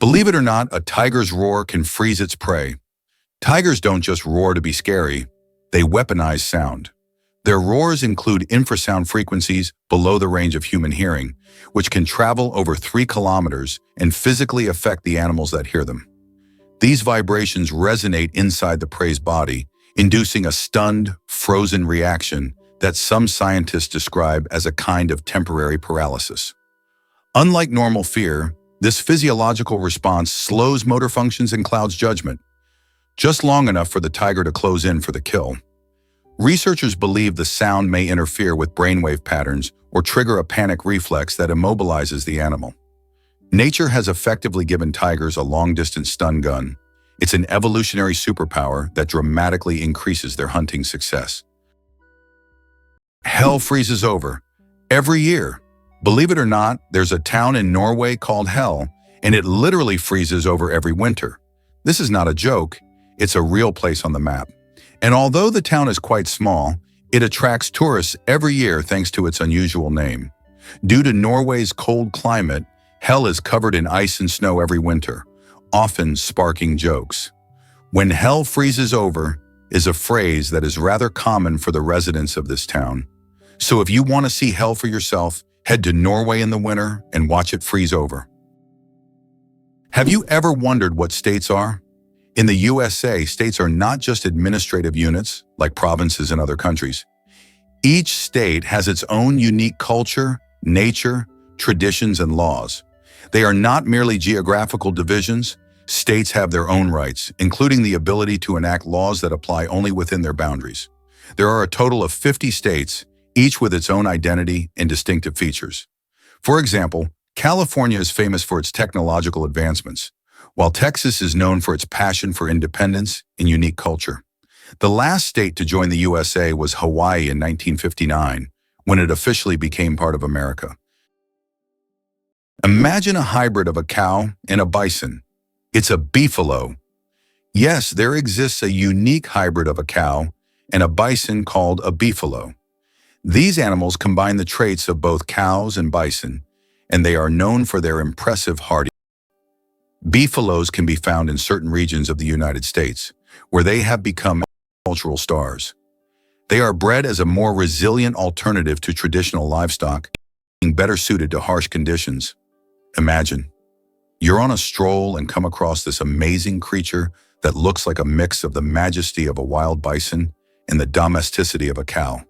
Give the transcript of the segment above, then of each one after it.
Believe it or not, a tiger's roar can freeze its prey. Tigers don't just roar to be scary, they weaponize sound. Their roars include infrasound frequencies below the range of human hearing, which can travel over 3 kilometers and physically affect the animals that hear them. These vibrations resonate inside the prey's body, inducing a stunned, frozen reaction that some scientists describe as a kind of temporary paralysis. Unlike normal fear, this physiological response slows motor functions and clouds judgment, just long enough for the tiger to close in for the kill. Researchers believe the sound may interfere with brainwave patterns or trigger a panic reflex that immobilizes the animal. Nature has effectively given tigers a long-distance stun gun. It's an evolutionary superpower that dramatically increases their hunting success. Hell freezes over every year. Believe it or not, there's a town in Norway called Hell, and it literally freezes over every winter. This is not a joke, it's a real place on the map. And although the town is quite small, it attracts tourists every year thanks to its unusual name. Due to Norway's cold climate, Hell is covered in ice and snow every winter, often sparking jokes. "When hell freezes over" is a phrase that is rather common for the residents of this town. So if you want to see hell for yourself, head to Norway in the winter and watch it freeze over. Have you ever wondered what states are? In the USA, states are not just administrative units like provinces in other countries. Each state has its own unique culture, nature, traditions, and laws. They are not merely geographical divisions. States have their own rights, including the ability to enact laws that apply only within their boundaries. There are a total of 50 states, each with its own identity and distinctive features. For example, California is famous for its technological advancements, while Texas is known for its passion for independence and unique culture. The last state to join the USA was Hawaii in 1959, when it officially became part of America. Imagine a hybrid of a cow and a bison. It's a beefalo. Yes, there exists a unique hybrid of a cow and a bison called a beefalo. These animals combine the traits of both cows and bison, and they are known for their impressive hardiness. Beefalos can be found in certain regions of the United States, where they have become cultural stars. They are bred as a more resilient alternative to traditional livestock, being better suited to harsh conditions. Imagine, you're on a stroll and come across this amazing creature that looks like a mix of the majesty of a wild bison and the domesticity of a cow.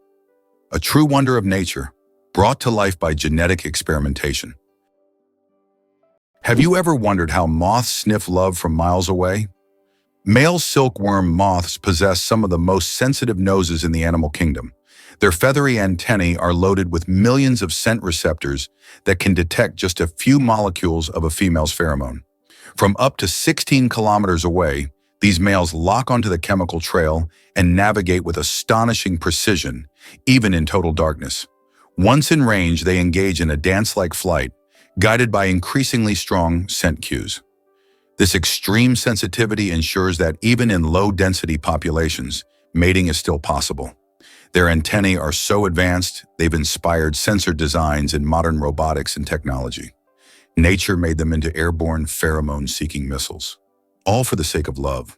A true wonder of nature, brought to life by genetic experimentation. Have you ever wondered how moths sniff love from miles away? Male silkworm moths possess some of the most sensitive noses in the animal kingdom. Their feathery antennae are loaded with millions of scent receptors that can detect just a few molecules of a female's pheromone. From up to 16 kilometers away, these males lock onto the chemical trail and navigate with astonishing precision, even in total darkness. Once in range, they engage in a dance-like flight, guided by increasingly strong scent cues. This extreme sensitivity ensures that even in low-density populations, mating is still possible. Their antennae are so advanced, they've inspired sensor designs in modern robotics and technology. Nature made them into airborne, pheromone-seeking missiles, all for the sake of love.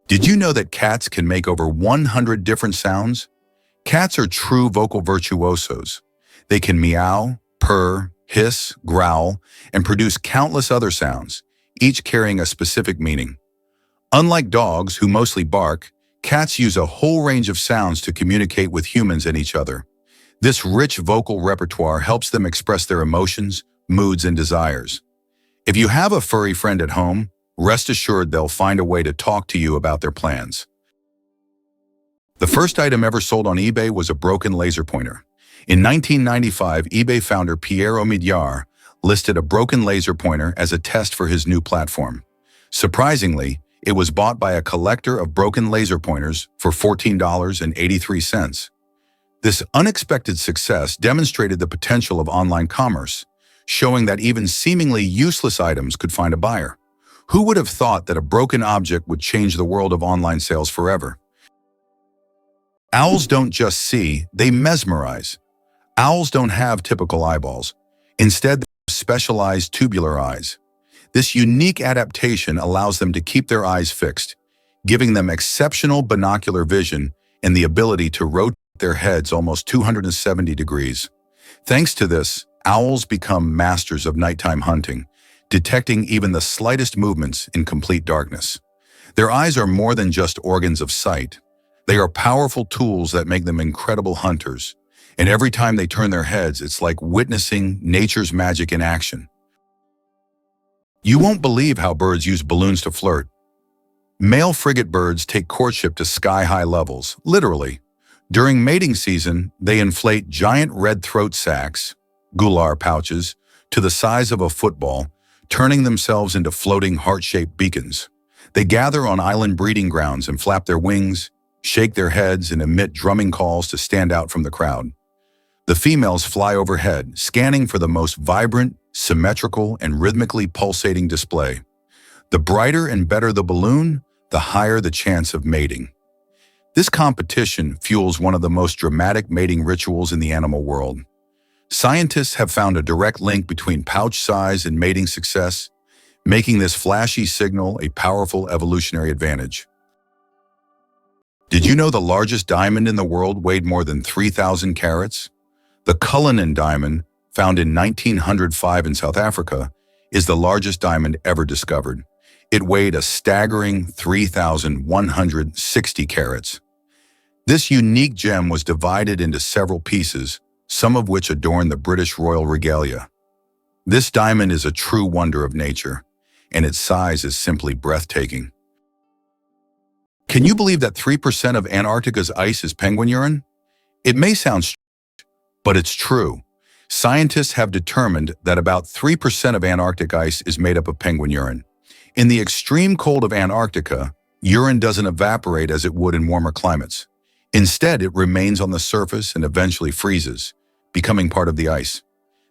Did you know that cats can make over 100 different sounds? Cats are true vocal virtuosos. They can meow, purr, hiss, growl, and produce countless other sounds, each carrying a specific meaning. Unlike dogs, who mostly bark, cats use a whole range of sounds to communicate with humans and each other. This rich vocal repertoire helps them express their emotions, moods, and desires. If you have a furry friend at home, rest assured they'll find a way to talk to you about their plans. The first item ever sold on eBay was a broken laser pointer. In 1995, eBay founder Pierre Omidyar listed a broken laser pointer as a test for his new platform. Surprisingly, it was bought by a collector of broken laser pointers for $14.83. This unexpected success demonstrated the potential of online commerce, showing that even seemingly useless items could find a buyer. Who would have thought that a broken object would change the world of online sales forever? Owls don't just see, they mesmerize. Owls don't have typical eyeballs. Instead, they have specialized tubular eyes. This unique adaptation allows them to keep their eyes fixed, giving them exceptional binocular vision and the ability to rotate their heads almost 270 degrees. Thanks to this, owls become masters of nighttime hunting, detecting even the slightest movements in complete darkness. Their eyes are more than just organs of sight. They are powerful tools that make them incredible hunters. And every time they turn their heads, it's like witnessing nature's magic in action. You won't believe how birds use balloons to flirt. Male frigate birds take courtship to sky-high levels, literally. During mating season, they inflate giant red throat sacs, gular pouches, to the size of a football, turning themselves into floating heart-shaped beacons. They gather on island breeding grounds and flap their wings, shake their heads, and emit drumming calls to stand out from the crowd. The females fly overhead, scanning for the most vibrant, symmetrical, and rhythmically pulsating display. The brighter and better the balloon, the higher the chance of mating. This competition fuels one of the most dramatic mating rituals in the animal world. Scientists have found a direct link between pouch size and mating success, making this flashy signal a powerful evolutionary advantage. Did you know the largest diamond in the world weighed more than 3,000 carats? The Cullinan diamond, found in 1905 in South Africa, is the largest diamond ever discovered. It weighed a staggering 3,160 carats. This unique gem was divided into several pieces, some of which adorn the British royal regalia. This diamond is a true wonder of nature, and its size is simply breathtaking. Can you believe that 3% of Antarctica's ice is penguin urine? It may sound strange, but it's true. Scientists have determined that about 3% of Antarctic ice is made up of penguin urine. In the extreme cold of Antarctica, urine doesn't evaporate as it would in warmer climates. Instead, it remains on the surface and eventually freezes, becoming part of the ice.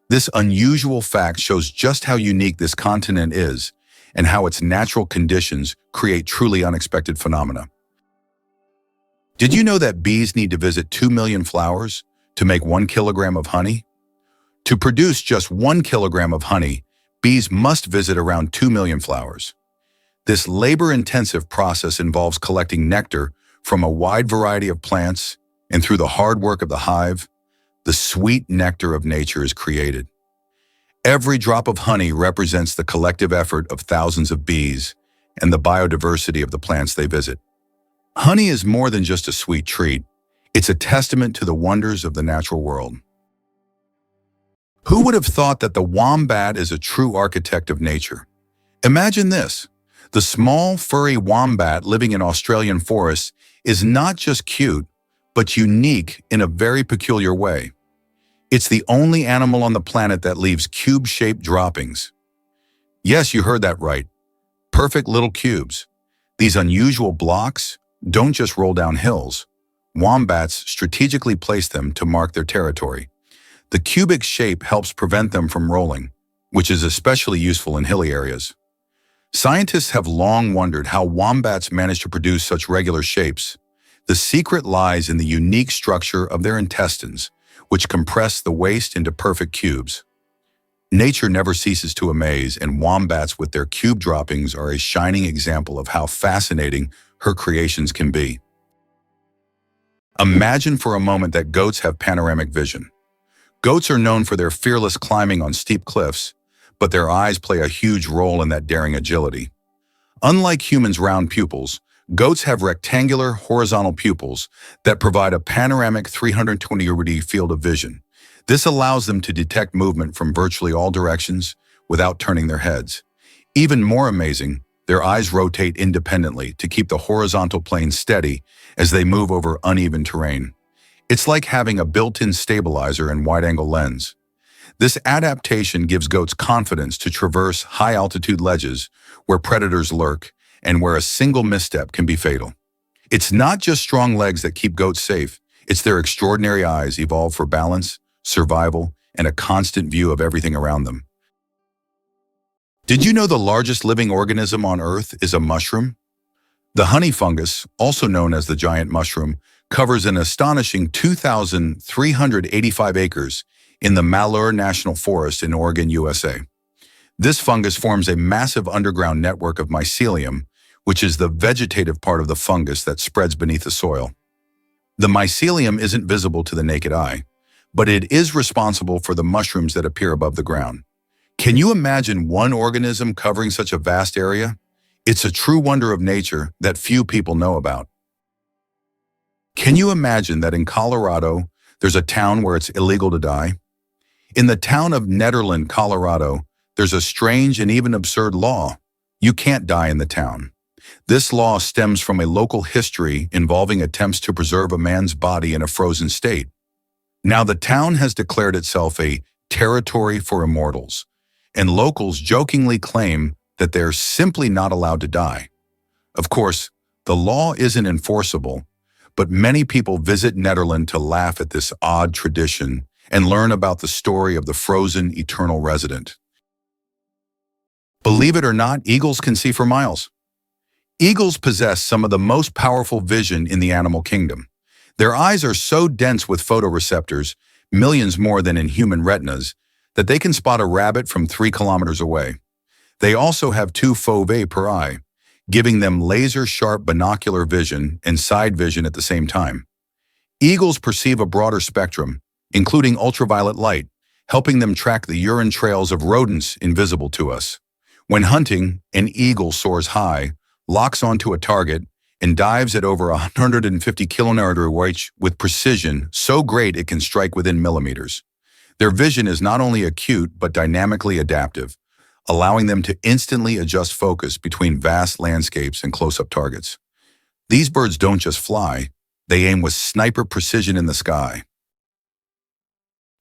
This unusual fact shows just how unique this continent is and how its natural conditions create truly unexpected phenomena. Did you know that bees need to visit 2 million flowers to make 1 kilogram of honey? To produce just 1 kilogram of honey, bees must visit around 2 million flowers. This labor-intensive process involves collecting nectar from a wide variety of plants, and through the hard work of the hive, the sweet nectar of nature is created. Every drop of honey represents the collective effort of thousands of bees and the biodiversity of the plants they visit. Honey is more than just a sweet treat. It's a testament to the wonders of the natural world. Who would have thought that the wombat is a true architect of nature? Imagine this. The small, furry wombat living in Australian forests is not just cute, but unique in a very peculiar way. It's the only animal on the planet that leaves cube-shaped droppings. Yes, you heard that right. Perfect little cubes. These unusual blocks don't just roll down hills. Wombats strategically place them to mark their territory. The cubic shape helps prevent them from rolling, which is especially useful in hilly areas. Scientists have long wondered how wombats manage to produce such regular shapes. The secret lies in the unique structure of their intestines, which compress the waste into perfect cubes. Nature never ceases to amaze, and wombats with their cube droppings are a shining example of how fascinating her creations can be. Imagine for a moment that goats have panoramic vision. Goats are known for their fearless climbing on steep cliffs, but their eyes play a huge role in that daring agility. Unlike humans' round pupils, goats have rectangular, horizontal pupils that provide a panoramic 320-degree field of vision. This allows them to detect movement from virtually all directions without turning their heads. Even more amazing, their eyes rotate independently to keep the horizontal plane steady as they move over uneven terrain. It's like having a built-in stabilizer and wide-angle lens. This adaptation gives goats confidence to traverse high-altitude ledges where predators lurk and where a single misstep can be fatal. It's not just strong legs that keep goats safe, it's their extraordinary eyes evolved for balance, survival, and a constant view of everything around them. Did you know the largest living organism on Earth is a mushroom? The honey fungus, also known as the giant mushroom, covers an astonishing 2,385 acres in the Malheur National Forest in Oregon, USA. This fungus forms a massive underground network of mycelium, which is the vegetative part of the fungus that spreads beneath the soil. The mycelium isn't visible to the naked eye, but it is responsible for the mushrooms that appear above the ground. Can you imagine one organism covering such a vast area? It's a true wonder of nature that few people know about. Can you imagine that in Colorado, there's a town where it's illegal to die? In the town of Nederland, Colorado, there's a strange and even absurd law. You can't die in the town. This law stems from a local history involving attempts to preserve a man's body in a frozen state. Now, the town has declared itself a territory for immortals, and locals jokingly claim that they're simply not allowed to die. Of course, the law isn't enforceable, but many people visit Nederland to laugh at this odd tradition and learn about the story of the frozen eternal resident. Believe it or not, eagles can see for miles. Eagles possess some of the most powerful vision in the animal kingdom. Their eyes are so dense with photoreceptors, millions more than in human retinas, that they can spot a rabbit from 3 kilometers away. They also have 2 foveae per eye, giving them laser-sharp binocular vision and side vision at the same time. Eagles perceive a broader spectrum, including ultraviolet light, helping them track the urine trails of rodents invisible to us. When hunting, an eagle soars high, locks onto a target, and dives at over 150 km/h with precision so great it can strike within millimeters. Their vision is not only acute but dynamically adaptive, allowing them to instantly adjust focus between vast landscapes and close-up targets. These birds don't just fly, they aim with sniper precision in the sky.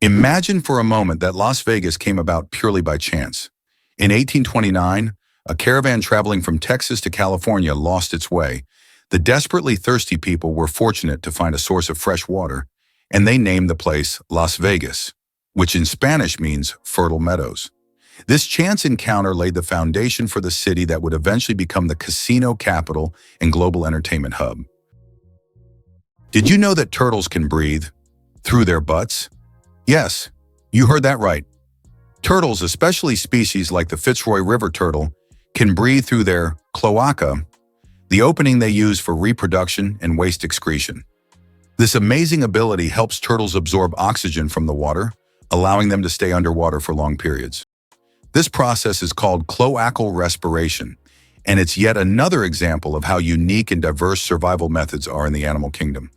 Imagine for a moment that Las Vegas came about purely by chance. In 1829, a caravan traveling from Texas to California lost its way. The desperately thirsty people were fortunate to find a source of fresh water, and they named the place Las Vegas, which in Spanish means fertile meadows. This chance encounter laid the foundation for the city that would eventually become the casino capital and global entertainment hub. Did you know that turtles can breathe through their butts? Yes, you heard that right. Turtles, especially species like the Fitzroy River turtle, can breathe through their cloaca, the opening they use for reproduction and waste excretion. This amazing ability helps turtles absorb oxygen from the water, allowing them to stay underwater for long periods. This process is called cloacal respiration, and it's yet another example of how unique and diverse survival methods are in the animal kingdom.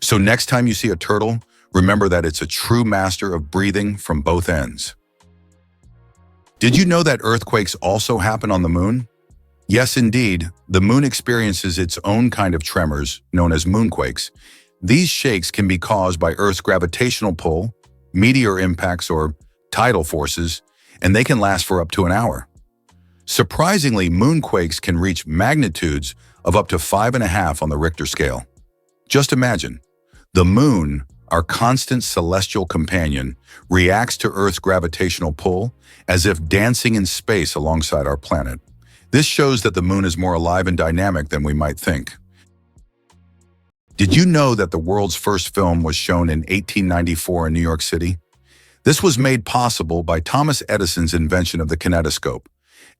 So next time you see a turtle, remember that it's a true master of breathing from both ends. Did you know that earthquakes also happen on the moon? Yes, indeed. The moon experiences its own kind of tremors, known as moonquakes. These shakes can be caused by Earth's gravitational pull, meteor impacts, or tidal forces, and they can last for up to an hour. Surprisingly, moonquakes can reach magnitudes of up to 5.5 on the Richter scale. Just imagine, the moon, our constant celestial companion, reacts to Earth's gravitational pull as if dancing in space alongside our planet. This shows that the moon is more alive and dynamic than we might think. Did you know that the world's first film was shown in 1894 in New York City? This was made possible by Thomas Edison's invention of the kinetoscope,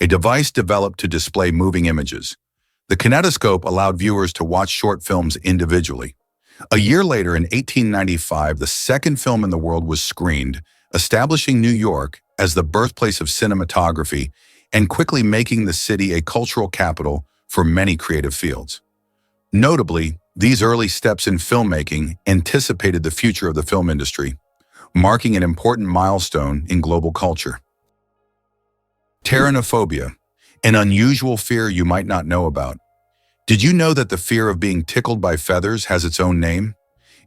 a device developed to display moving images. The kinetoscope allowed viewers to watch short films individually. A year later, in 1895, the second film in the world was screened, establishing New York as the birthplace of cinematography and quickly making the city a cultural capital for many creative fields. Notably, these early steps in filmmaking anticipated the future of the film industry, marking an important milestone in global culture. Pteronophobia, an unusual fear you might not know about. Did you know that the fear of being tickled by feathers has its own name?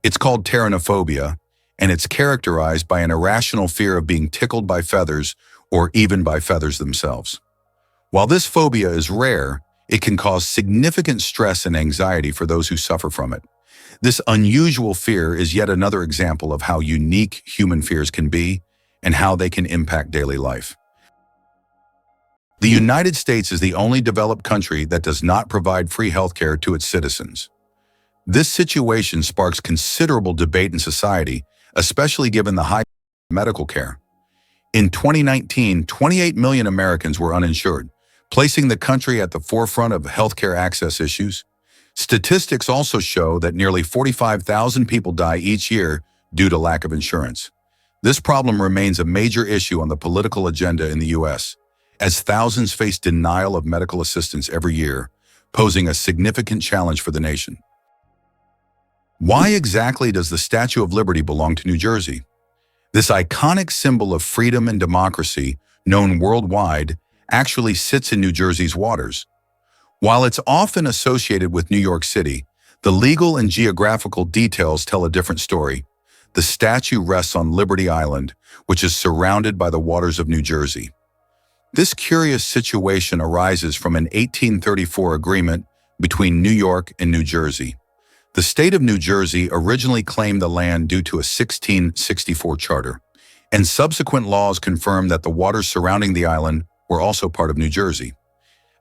It's called pteronophobia, and it's characterized by an irrational fear of being tickled by feathers or even by feathers themselves. While this phobia is rare, it can cause significant stress and anxiety for those who suffer from it. This unusual fear is yet another example of how unique human fears can be and how they can impact daily life. The United States is the only developed country that does not provide free healthcare to its citizens. This situation sparks considerable debate in society, especially given the high medical care. In 2019, 28 million Americans were uninsured, placing the country at the forefront of healthcare access issues. Statistics also show that nearly 45,000 people die each year due to lack of insurance. This problem remains a major issue on the political agenda in the U.S., as thousands face denial of medical assistance every year, posing a significant challenge for the nation. Why exactly does the Statue of Liberty belong to New Jersey? This iconic symbol of freedom and democracy, known worldwide, actually sits in New Jersey's waters. While it's often associated with New York City, the legal and geographical details tell a different story. The statue rests on Liberty Island, which is surrounded by the waters of New Jersey. This curious situation arises from an 1834 agreement between New York and New Jersey. The state of New Jersey originally claimed the land due to a 1664 charter, and subsequent laws confirmed that the waters surrounding the island were also part of New Jersey.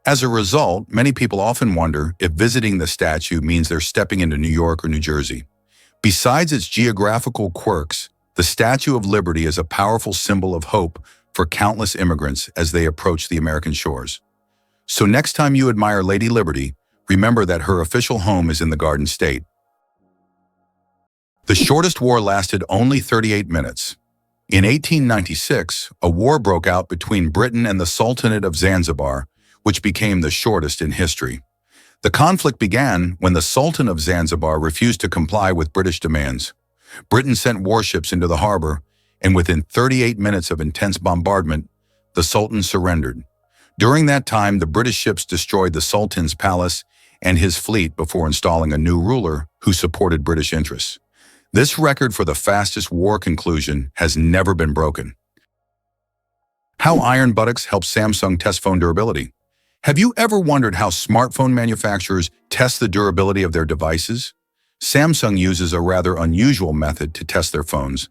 As a result, many people often wonder if visiting the statue means they're stepping into New York or New Jersey. Besides its geographical quirks, the Statue of Liberty is a powerful symbol of hope for countless immigrants as they approach the American shores. So next time you admire Lady Liberty, remember that her official home is in the Garden State. The shortest war lasted only 38 minutes. In 1896, a war broke out between Britain and the Sultanate of Zanzibar, which became the shortest in history. The conflict began when the Sultan of Zanzibar refused to comply with British demands. Britain sent warships into the harbor, and within 38 minutes of intense bombardment, the Sultan surrendered. During that time, the British ships destroyed the Sultan's palace and his fleet before installing a new ruler who supported British interests. This record for the fastest war conclusion has never been broken. How iron buttocks help Samsung test phone durability. Have you ever wondered how smartphone manufacturers test the durability of their devices? Samsung uses a rather unusual method to test their phones.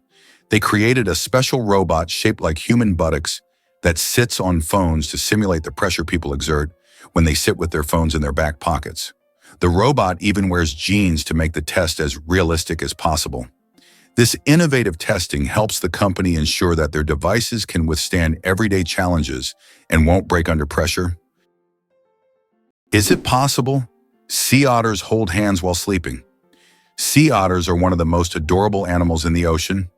They created a special robot shaped like human buttocks that sits on phones to simulate the pressure people exert when they sit with their phones in their back pockets. The robot even wears jeans to make the test as realistic as possible. This innovative testing helps the company ensure that their devices can withstand everyday challenges and won't break under pressure. Is it possible? Sea otters hold hands while sleeping. Sea otters are one of the most adorable animals in the ocean,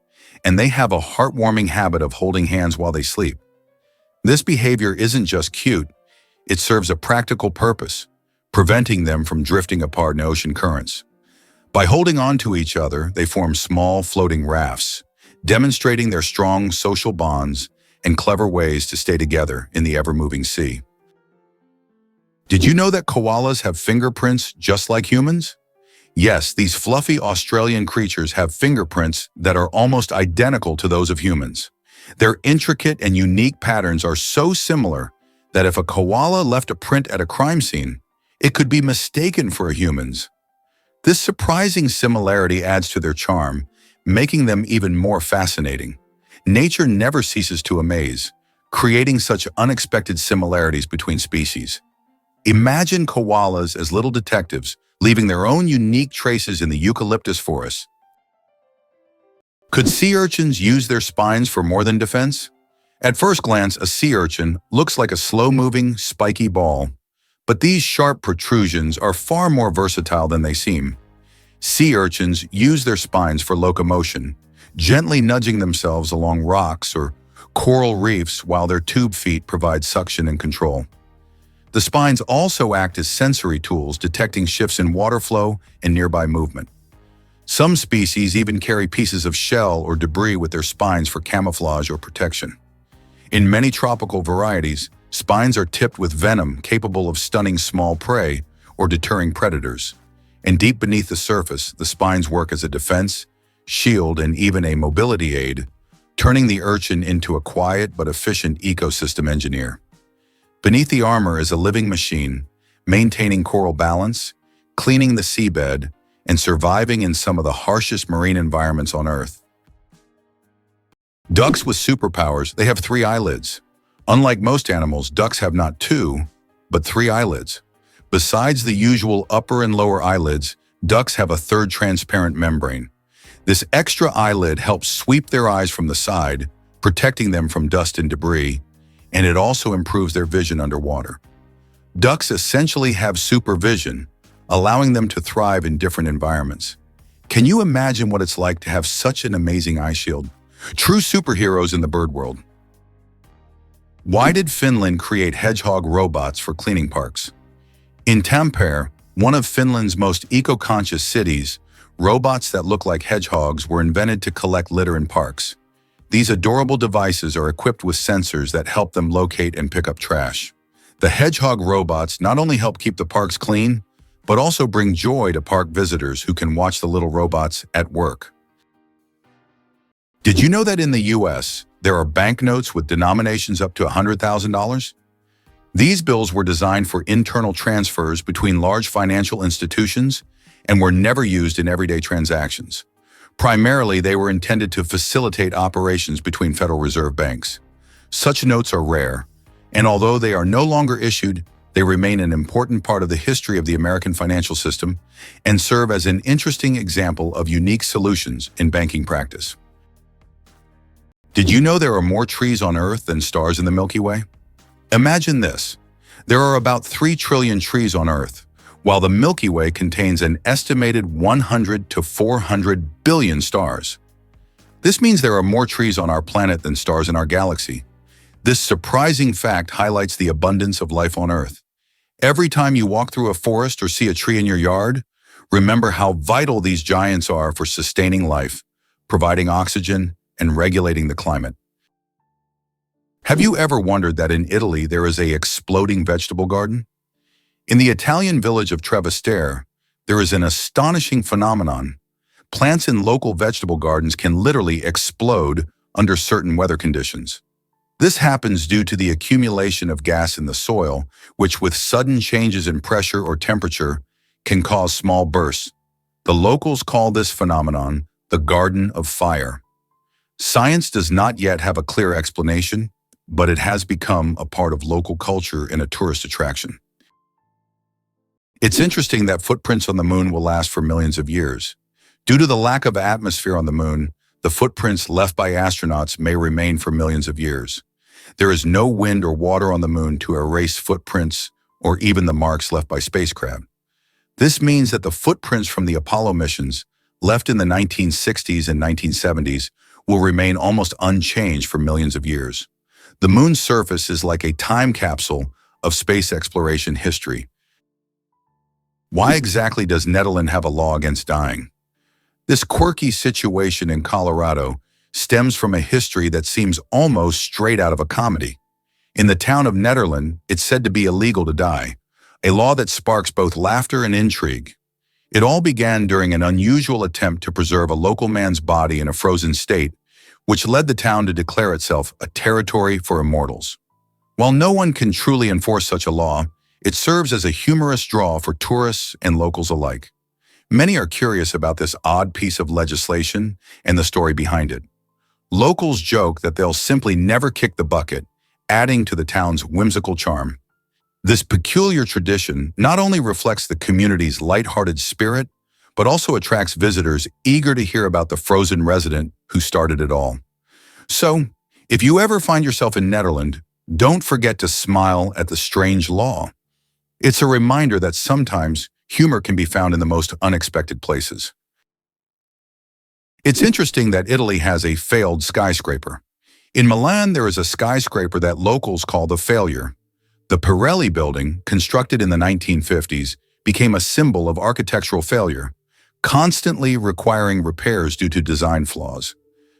and they have a heartwarming habit of holding hands while they sleep. This behavior isn't just cute, it serves a practical purpose, preventing them from drifting apart in ocean currents. By holding on to each other, they form small floating rafts, demonstrating their strong social bonds and clever ways to stay together in the ever-moving sea. Did you know that koalas have fingerprints just like humans? Yes, these fluffy Australian creatures have fingerprints that are almost identical to those of humans. Their intricate and unique patterns are so similar that if a koala left a print at a crime scene, it could be mistaken for a human's. This surprising similarity adds to their charm, making them even more fascinating. Nature never ceases to amaze, creating such unexpected similarities between species. Imagine koalas as little detectives, leaving their own unique traces in the eucalyptus forest. Could sea urchins use their spines for more than defense? At first glance, a sea urchin looks like a slow-moving, spiky ball, but these sharp protrusions are far more versatile than they seem. Sea urchins use their spines for locomotion, gently nudging themselves along rocks or coral reefs while their tube feet provide suction and control. The spines also act as sensory tools, detecting shifts in water flow and nearby movement. Some species even carry pieces of shell or debris with their spines for camouflage or protection. In many tropical varieties, spines are tipped with venom capable of stunning small prey or deterring predators. And deep beneath the surface, the spines work as a defense, shield, and even a mobility aid, turning the urchin into a quiet but efficient ecosystem engineer. Beneath the armor is a living machine, maintaining coral balance, cleaning the seabed, and surviving in some of the harshest marine environments on Earth. Ducks with superpowers, they have 3 eyelids. Unlike most animals, ducks have not 2, but 3 eyelids. Besides the usual upper and lower eyelids, ducks have a third transparent membrane. This extra eyelid helps sweep their eyes from the side, protecting them from dust and debris, and it also improves their vision underwater. Ducks essentially have supervision, allowing them to thrive in different environments. Can you imagine what it's like to have such an amazing eye shield? True superheroes in the bird world. Why did Finland create hedgehog robots for cleaning parks? In Tampere, one of Finland's most eco-conscious cities, robots that look like hedgehogs were invented to collect litter in parks. These adorable devices are equipped with sensors that help them locate and pick up trash. The hedgehog robots not only help keep the parks clean, but also bring joy to park visitors who can watch the little robots at work. Did you know that in the US, there are banknotes with denominations up to $100,000? These bills were designed for internal transfers between large financial institutions and were never used in everyday transactions. Primarily, they were intended to facilitate operations between Federal Reserve banks. Such notes are rare, and although they are no longer issued, they remain an important part of the history of the American financial system and serve as an interesting example of unique solutions in banking practice. Did you know there are more trees on Earth than stars in the Milky Way? Imagine this. There are about 3 trillion trees on Earth, while the Milky Way contains an estimated 100 to 400 billion stars. This means there are more trees on our planet than stars in our galaxy. This surprising fact highlights the abundance of life on Earth. Every time you walk through a forest or see a tree in your yard, remember how vital these giants are for sustaining life, providing oxygen, and regulating the climate. Have you ever wondered that in Italy there is an exploding vegetable garden? In the Italian village of Trevestare, there is an astonishing phenomenon. Plants in local vegetable gardens can literally explode under certain weather conditions. This happens due to the accumulation of gas in the soil, which with sudden changes in pressure or temperature can cause small bursts. The locals call this phenomenon the Garden of Fire. Science does not yet have a clear explanation, but it has become a part of local culture and a tourist attraction. It's interesting that footprints on the moon will last for millions of years. Due to the lack of atmosphere on the moon, the footprints left by astronauts may remain for millions of years. There is no wind or water on the moon to erase footprints or even the marks left by spacecraft. This means that the footprints from the Apollo missions, left in the 1960s and 1970s, will remain almost unchanged for millions of years. The moon's surface is like a time capsule of space exploration history. Why exactly does Netherlands have a law against dying? This quirky situation in Colorado stems from a history that seems almost straight out of a comedy. In the town of Nederland, it's said to be illegal to die, a law that sparks both laughter and intrigue. It all began during an unusual attempt to preserve a local man's body in a frozen state, which led the town to declare itself a territory for immortals. While no one can truly enforce such a law, it serves as a humorous draw for tourists and locals alike. Many are curious about this odd piece of legislation and the story behind it. Locals joke that they'll simply never kick the bucket, adding to the town's whimsical charm. This peculiar tradition not only reflects the community's lighthearted spirit, but also attracts visitors eager to hear about the frozen resident who started it all. So, if you ever find yourself in Netherlands, don't forget to smile at the strange law. It's a reminder that sometimes humor can be found in the most unexpected places. It's interesting that Italy has a failed skyscraper. In Milan, there is a skyscraper that locals call the Failure. The Pirelli building, constructed in the 1950s, became a symbol of architectural failure, constantly requiring repairs due to design flaws.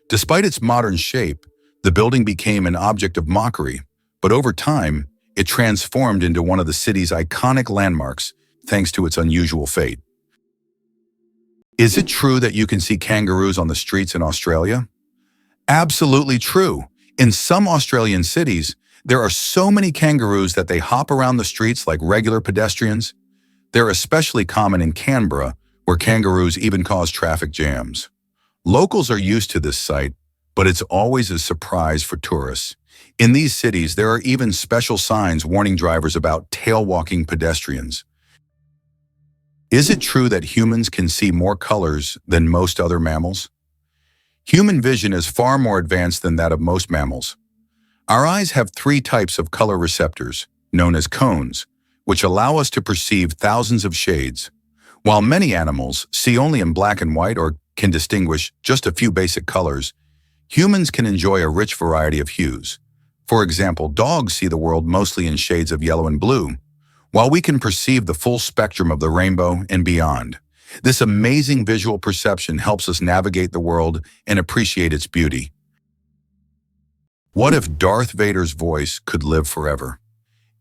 Despite its modern shape, the building became an object of mockery, but over time, it transformed into one of the city's iconic landmarks thanks to its unusual fate. Is it true that you can see kangaroos on the streets in Australia? Absolutely true. In some Australian cities, there are so many kangaroos that they hop around the streets like regular pedestrians. They're especially common in Canberra, where kangaroos even cause traffic jams. Locals are used to this sight, but it's always a surprise for tourists. In these cities, there are even special signs warning drivers about tail-walking pedestrians. Is it true that humans can see more colors than most other mammals? Human vision is far more advanced than that of most mammals. Our eyes have three types of color receptors, known as cones, which allow us to perceive thousands of shades. While many animals see only in black and white or can distinguish just a few basic colors, humans can enjoy a rich variety of hues. For example, dogs see the world mostly in shades of yellow and blue, while we can perceive the full spectrum of the rainbow and beyond. This amazing visual perception helps us navigate the world and appreciate its beauty. What if Darth Vader's voice could live forever?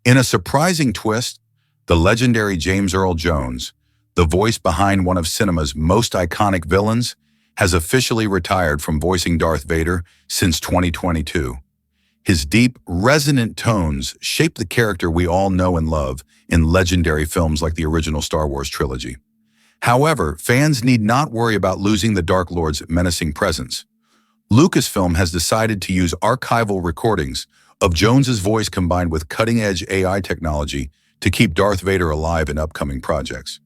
In a surprising twist, the legendary James Earl Jones, the voice behind one of cinema's most iconic villains, has officially retired from voicing Darth Vader since 2022. His deep, resonant tones shape the character we all know and love in legendary films like the original Star Wars trilogy. However, fans need not worry about losing the Dark Lord's menacing presence. Lucasfilm has decided to use archival recordings of Jones's voice combined with cutting-edge AI technology to keep Darth Vader alive in upcoming projects.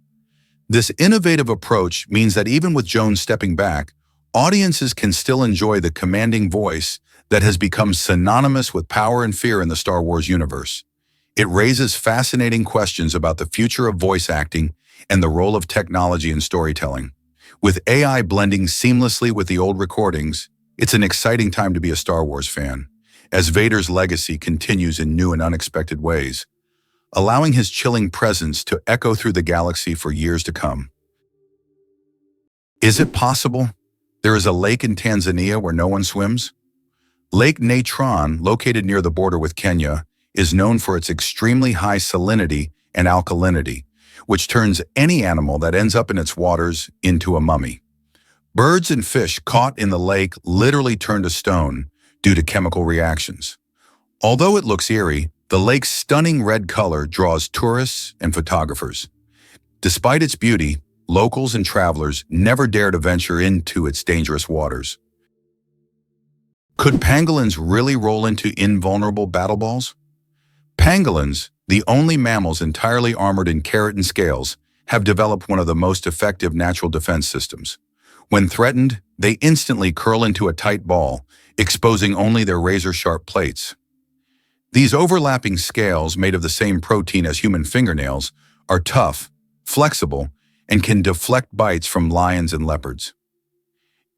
This innovative approach means that even with Jones stepping back, audiences can still enjoy the commanding voice that has become synonymous with power and fear in the Star Wars universe. It raises fascinating questions about the future of voice acting and the role of technology in storytelling. With AI blending seamlessly with the old recordings, it's an exciting time to be a Star Wars fan, as Vader's legacy continues in new and unexpected ways, allowing his chilling presence to echo through the galaxy for years to come. Is it possible there is a lake in Tanzania where no one swims? Lake Natron, located near the border with Kenya, is known for its extremely high salinity and alkalinity, which turns any animal that ends up in its waters into a mummy. Birds and fish caught in the lake literally turn to stone due to chemical reactions. Although it looks eerie, the lake's stunning red color draws tourists and photographers. Despite its beauty, locals and travelers never dare to venture into its dangerous waters. Could pangolins really roll into invulnerable battle balls? Pangolins, the only mammals entirely armored in keratin scales, have developed one of the most effective natural defense systems. When threatened, they instantly curl into a tight ball, exposing only their razor-sharp plates. These overlapping scales, made of the same protein as human fingernails, are tough, flexible, and can deflect bites from lions and leopards.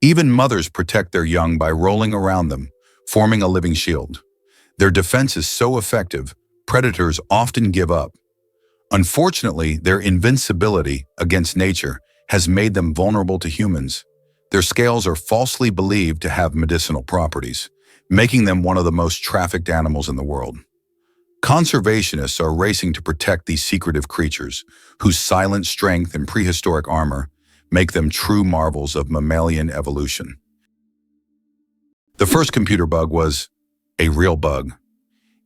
Even mothers protect their young by rolling around them, forming a living shield. Their defense is so effective, predators often give up. Unfortunately, their invincibility against nature has made them vulnerable to humans. Their scales are falsely believed to have medicinal properties, making them one of the most trafficked animals in the world. Conservationists are racing to protect these secretive creatures, whose silent strength and prehistoric armor make them true marvels of mammalian evolution. The first computer bug was a real bug.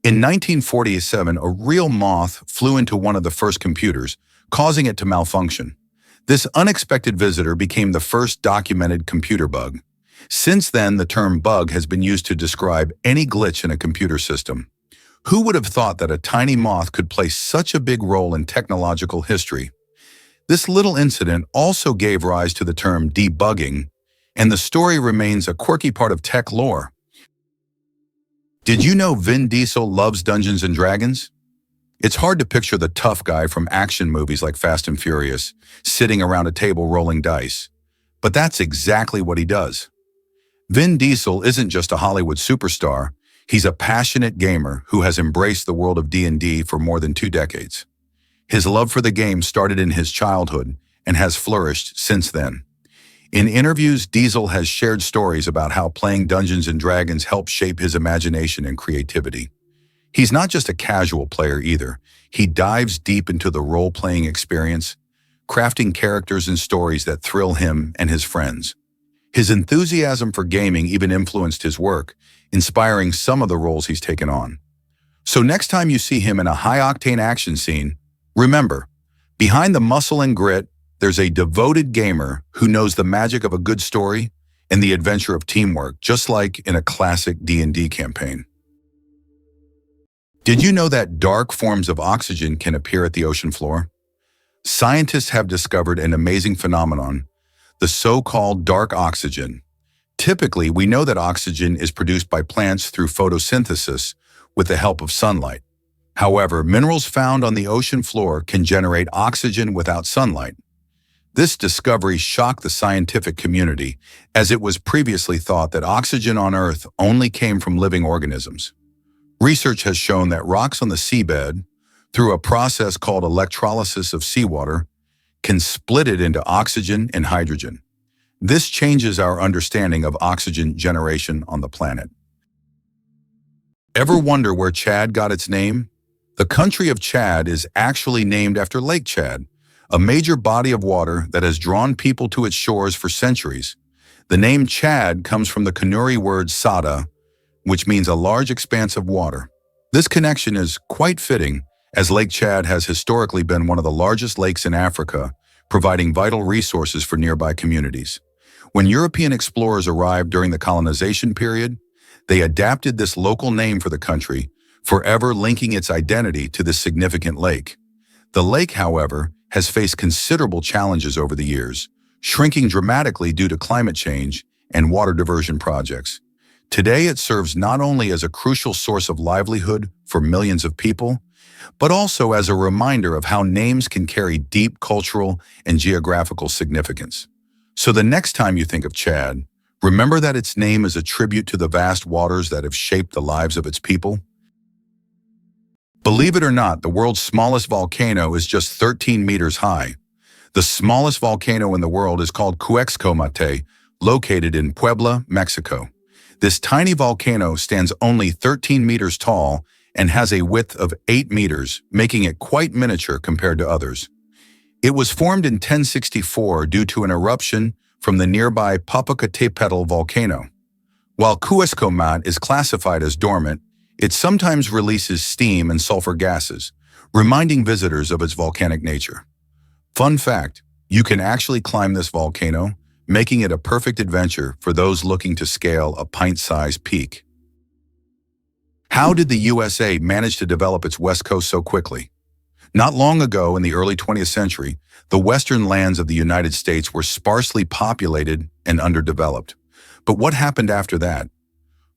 In 1947, a real moth flew into one of the first computers, causing it to malfunction. This unexpected visitor became the first documented computer bug. Since then, the term bug has been used to describe any glitch in a computer system. Who would have thought that a tiny moth could play such a big role in technological history? This little incident also gave rise to the term debugging, and the story remains a quirky part of tech lore. Did you know Vin Diesel loves Dungeons & Dragons? It's hard to picture the tough guy from action movies like Fast and Furious sitting around a table rolling dice. But that's exactly what he does. Vin Diesel isn't just a Hollywood superstar, he's a passionate gamer who has embraced the world of D&D for more than 2 decades. His love for the game started in his childhood and has flourished since then. In interviews, Diesel has shared stories about how playing Dungeons & Dragons helped shape his imagination and creativity. He's not just a casual player either. He dives deep into the role-playing experience, crafting characters and stories that thrill him and his friends. His enthusiasm for gaming even influenced his work, inspiring some of the roles he's taken on. So next time you see him in a high-octane action scene, remember, behind the muscle and grit, there's a devoted gamer who knows the magic of a good story and the adventure of teamwork, just like in a classic D&D campaign. Did you know that dark forms of oxygen can appear at the ocean floor? Scientists have discovered an amazing phenomenon, the so-called dark oxygen. Typically, we know that oxygen is produced by plants through photosynthesis with the help of sunlight. However, minerals found on the ocean floor can generate oxygen without sunlight. This discovery shocked the scientific community, as it was previously thought that oxygen on Earth only came from living organisms. Research has shown that rocks on the seabed, through a process called electrolysis of seawater, can split it into oxygen and hydrogen. This changes our understanding of oxygen generation on the planet. Ever wonder where Chad got its name? The country of Chad is actually named after Lake Chad, a major body of water that has drawn people to its shores for centuries. The name Chad comes from the Kanuri word sada, which means a large expanse of water. This connection is quite fitting, as Lake Chad has historically been one of the largest lakes in Africa, providing vital resources for nearby communities. When European explorers arrived during the colonization period, they adapted this local name for the country, forever linking its identity to this significant lake. The lake, however, has faced considerable challenges over the years, shrinking dramatically due to climate change and water diversion projects. Today, it serves not only as a crucial source of livelihood for millions of people, but also as a reminder of how names can carry deep cultural and geographical significance. So the next time you think of Chad, remember that its name is a tribute to the vast waters that have shaped the lives of its people. Believe it or not, the world's smallest volcano is just 13 meters high. The smallest volcano in the world is called Cuexcomate, located in Puebla, Mexico. This tiny volcano stands only 13 meters tall and has a width of 8 meters, making it quite miniature compared to others. It was formed in 1064 due to an eruption from the nearby Popocatépetl volcano. While Cuexcomate is classified as dormant, it sometimes releases steam and sulfur gases, reminding visitors of its volcanic nature. Fun fact, you can actually climb this volcano, making it a perfect adventure for those looking to scale a pint-sized peak. How did the USA manage to develop its West Coast so quickly? Not long ago, in the early 20th century, the western lands of the United States were sparsely populated and underdeveloped. But what happened after that?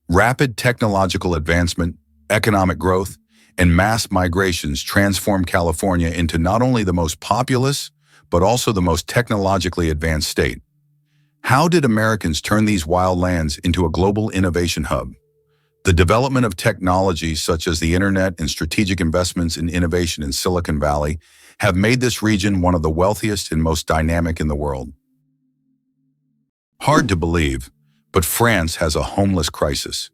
Rapid technological advancement, economic growth, and mass migrations transformed California into not only the most populous, but also the most technologically advanced state. How did Americans turn these wild lands into a global innovation hub? The development of technologies such as the internet and strategic investments in innovation in Silicon Valley have made this region one of the wealthiest and most dynamic in the world. Hard to believe, but France has a homeless crisis.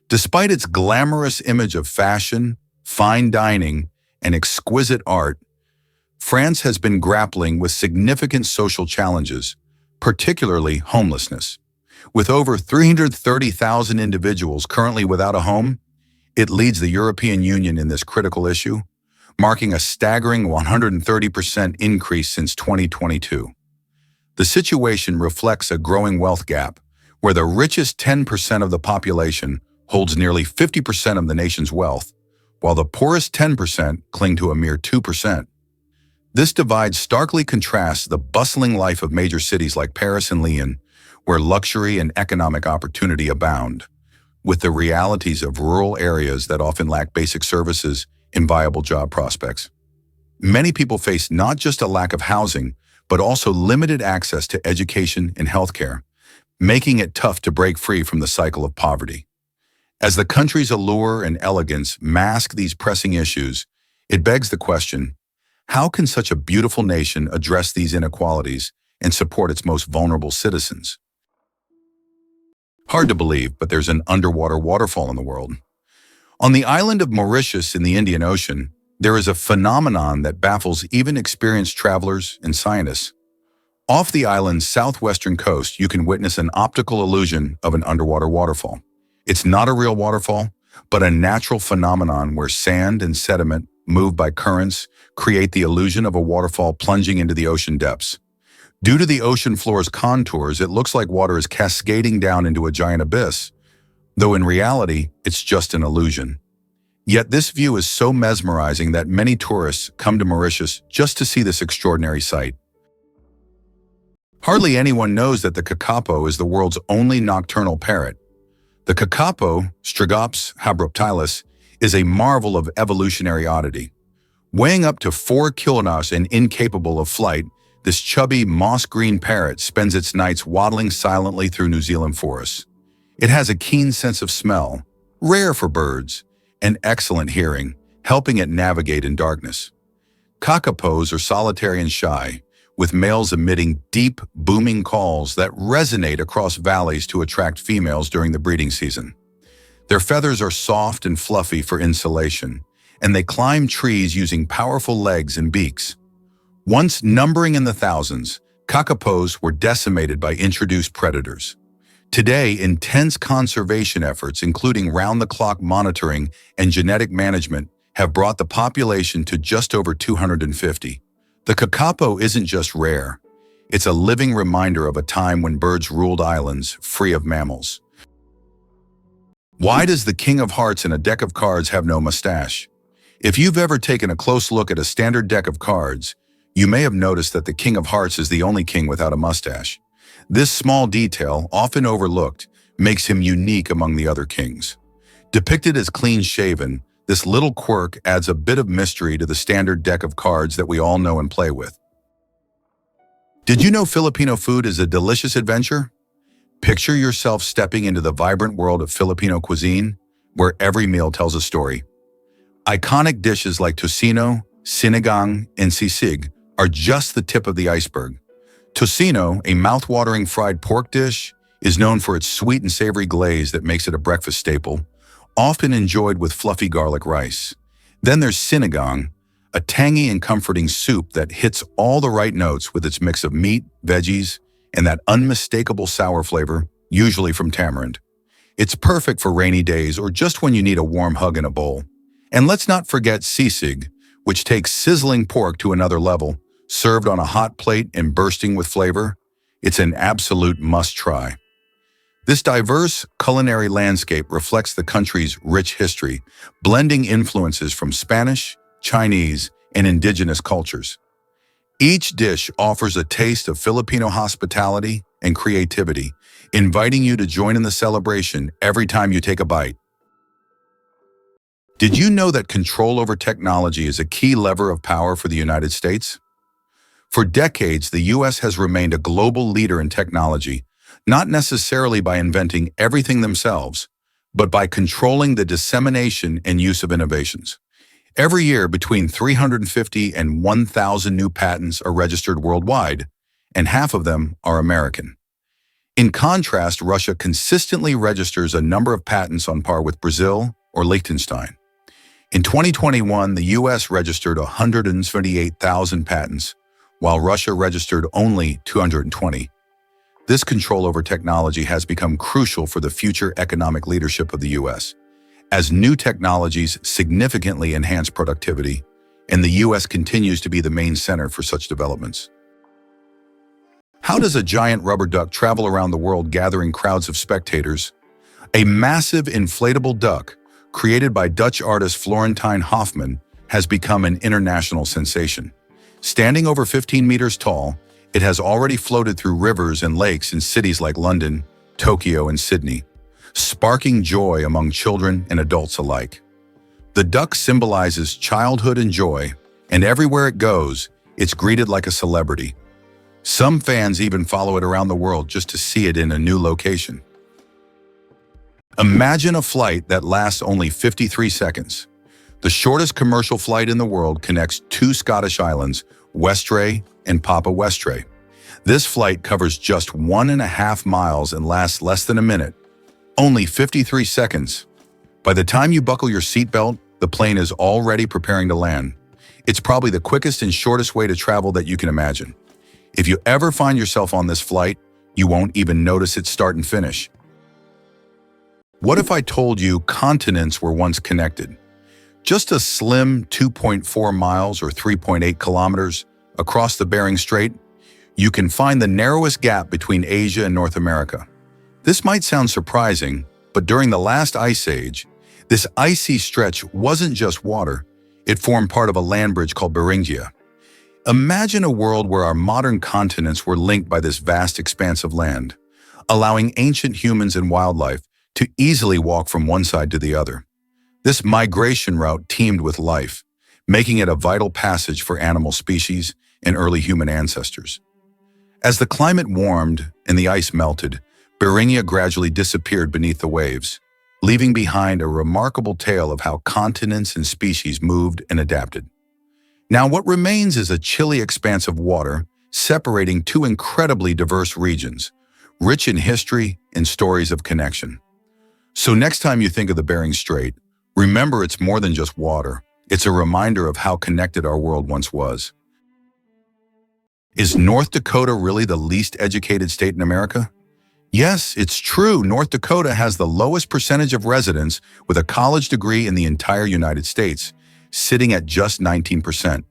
Despite its glamorous image of fashion, fine dining, and exquisite art, France has been grappling with significant social challenges, particularly homelessness. With over 330,000 individuals currently without a home, it leads the European Union in this critical issue, marking a staggering 130% increase since 2022. The situation reflects a growing wealth gap, where the richest 10% of the population holds nearly 50% of the nation's wealth, while the poorest 10% cling to a mere 2%. This divide starkly contrasts the bustling life of major cities like Paris and Lyon, where luxury and economic opportunity abound, with the realities of rural areas that often lack basic services and viable job prospects. Many people face not just a lack of housing, but also limited access to education and healthcare, making it tough to break free from the cycle of poverty. As the country's allure and elegance mask these pressing issues, it begs the question, how can such a beautiful nation address these inequalities and support its most vulnerable citizens? Hard to believe, but there's an underwater waterfall in the world. On the island of Mauritius in the Indian Ocean, there is a phenomenon that baffles even experienced travelers and scientists. Off the island's southwestern coast, you can witness an optical illusion of an underwater waterfall. It's not a real waterfall, but a natural phenomenon where sand and sediment, moved by currents, create the illusion of a waterfall plunging into the ocean depths. Due to the ocean floor's contours, it looks like water is cascading down into a giant abyss, though in reality, it's just an illusion. Yet this view is so mesmerizing that many tourists come to Mauritius just to see this extraordinary sight. Hardly anyone knows that the kakapo is the world's only nocturnal parrot. The kakapo, Strigops habruptilis, is a marvel of evolutionary oddity. Weighing up to 4 kilograms and incapable of flight, this chubby, moss-green parrot spends its nights waddling silently through New Zealand forests. It has a keen sense of smell, rare for birds, and excellent hearing, helping it navigate in darkness. Kakapos are solitary and shy, with males emitting deep, booming calls that resonate across valleys to attract females during the breeding season. Their feathers are soft and fluffy for insulation, and they climb trees using powerful legs and beaks. Once numbering in the thousands, kakapos were decimated by introduced predators. Today, intense conservation efforts, including round-the-clock monitoring and genetic management, have brought the population to just over 250. The kakapo isn't just rare. It's a living reminder of a time when birds ruled islands free of mammals. Why does the King of Hearts in a deck of cards have no mustache? If you've ever taken a close look at a standard deck of cards, you may have noticed that the King of Hearts is the only king without a mustache. This small detail, often overlooked, makes him unique among the other kings. Depicted as clean-shaven, this little quirk adds a bit of mystery to the standard deck of cards that we all know and play with. Did you know Filipino food is a delicious adventure? Picture yourself stepping into the vibrant world of Filipino cuisine, where every meal tells a story. Iconic dishes like tocino, sinigang, and sisig are just the tip of the iceberg. Tocino, a mouth-watering fried pork dish, is known for its sweet and savory glaze that makes it a breakfast staple, often enjoyed with fluffy garlic rice. Then there's sinigang, a tangy and comforting soup that hits all the right notes with its mix of meat, veggies, and that unmistakable sour flavor, usually from tamarind. It's perfect for rainy days or just when you need a warm hug in a bowl. And let's not forget sisig, which takes sizzling pork to another level, served on a hot plate and bursting with flavor. It's an absolute must-try. This diverse culinary landscape reflects the country's rich history, blending influences from Spanish, Chinese, and indigenous cultures. Each dish offers a taste of Filipino hospitality and creativity, inviting you to join in the celebration every time you take a bite. Did you know that control over technology is a key lever of power for the United States? For decades, the U.S. has remained a global leader in technology, not necessarily by inventing everything themselves, but by controlling the dissemination and use of innovations. Every year, between 350 and 1,000 new patents are registered worldwide, and half of them are American. In contrast, Russia consistently registers a number of patents on par with Brazil or Liechtenstein. In 2021, the U.S. registered 178,000 patents, while Russia registered only 220. This control over technology has become crucial for the future economic leadership of the U.S., as new technologies significantly enhance productivity, and the U.S. continues to be the main center for such developments. How does a giant rubber duck travel around the world gathering crowds of spectators? A massive inflatable duck, created by Dutch artist Florentine Hofman, has become an international sensation. Standing over 15 meters tall, it has already floated through rivers and lakes in cities like London, Tokyo, and Sydney, sparking joy among children and adults alike. The duck symbolizes childhood and joy, and everywhere it goes, it's greeted like a celebrity. Some fans even follow it around the world just to see it in a new location. Imagine a flight that lasts only 53 seconds. The shortest commercial flight in the world connects two Scottish islands, Westray and Papa Westray. This flight covers just 1.5 miles and lasts less than a minute. Only 53 seconds. By the time you buckle your seatbelt, the plane is already preparing to land. It's probably the quickest and shortest way to travel that you can imagine. If you ever find yourself on this flight, you won't even notice its start and finish. What if I told you continents were once connected? Just a slim 2.4 miles or 3.8 kilometers across the Bering Strait, you can find the narrowest gap between Asia and North America. This might sound surprising, but during the last ice age, this icy stretch wasn't just water, it formed part of a land bridge called Beringia. Imagine a world where our modern continents were linked by this vast expanse of land, allowing ancient humans and wildlife to easily walk from one side to the other. This migration route teemed with life, making it a vital passage for animal species and early human ancestors. As the climate warmed and the ice melted, Beringia gradually disappeared beneath the waves, leaving behind a remarkable tale of how continents and species moved and adapted. Now, what remains is a chilly expanse of water separating two incredibly diverse regions, rich in history and stories of connection. So next time you think of the Bering Strait, remember it's more than just water. It's a reminder of how connected our world once was. Is North Dakota really the least educated state in America? Yes, it's true. North Dakota has the lowest percentage of residents with a college degree in the entire United States, sitting at just 19%.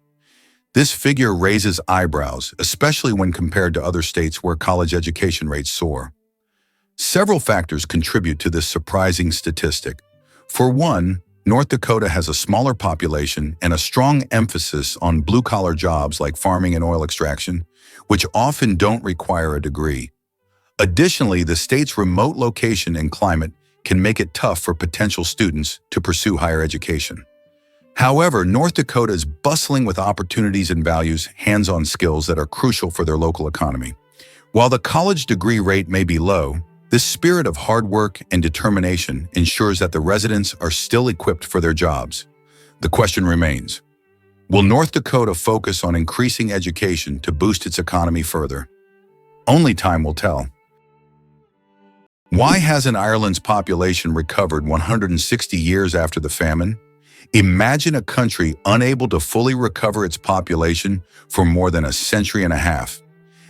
This figure raises eyebrows, especially when compared to other states where college education rates soar. Several factors contribute to this surprising statistic. For one, North Dakota has a smaller population and a strong emphasis on blue-collar jobs like farming and oil extraction, which often don't require a degree. Additionally, the state's remote location and climate can make it tough for potential students to pursue higher education. However, North Dakota is bustling with opportunities and values hands-on skills that are crucial for their local economy. While the college degree rate may be low, this spirit of hard work and determination ensures that the residents are still equipped for their jobs. The question remains, will North Dakota focus on increasing education to boost its economy further? Only time will tell. Why hasn't Ireland's population recovered 160 years after the famine? Imagine a country unable to fully recover its population for more than a century and a half.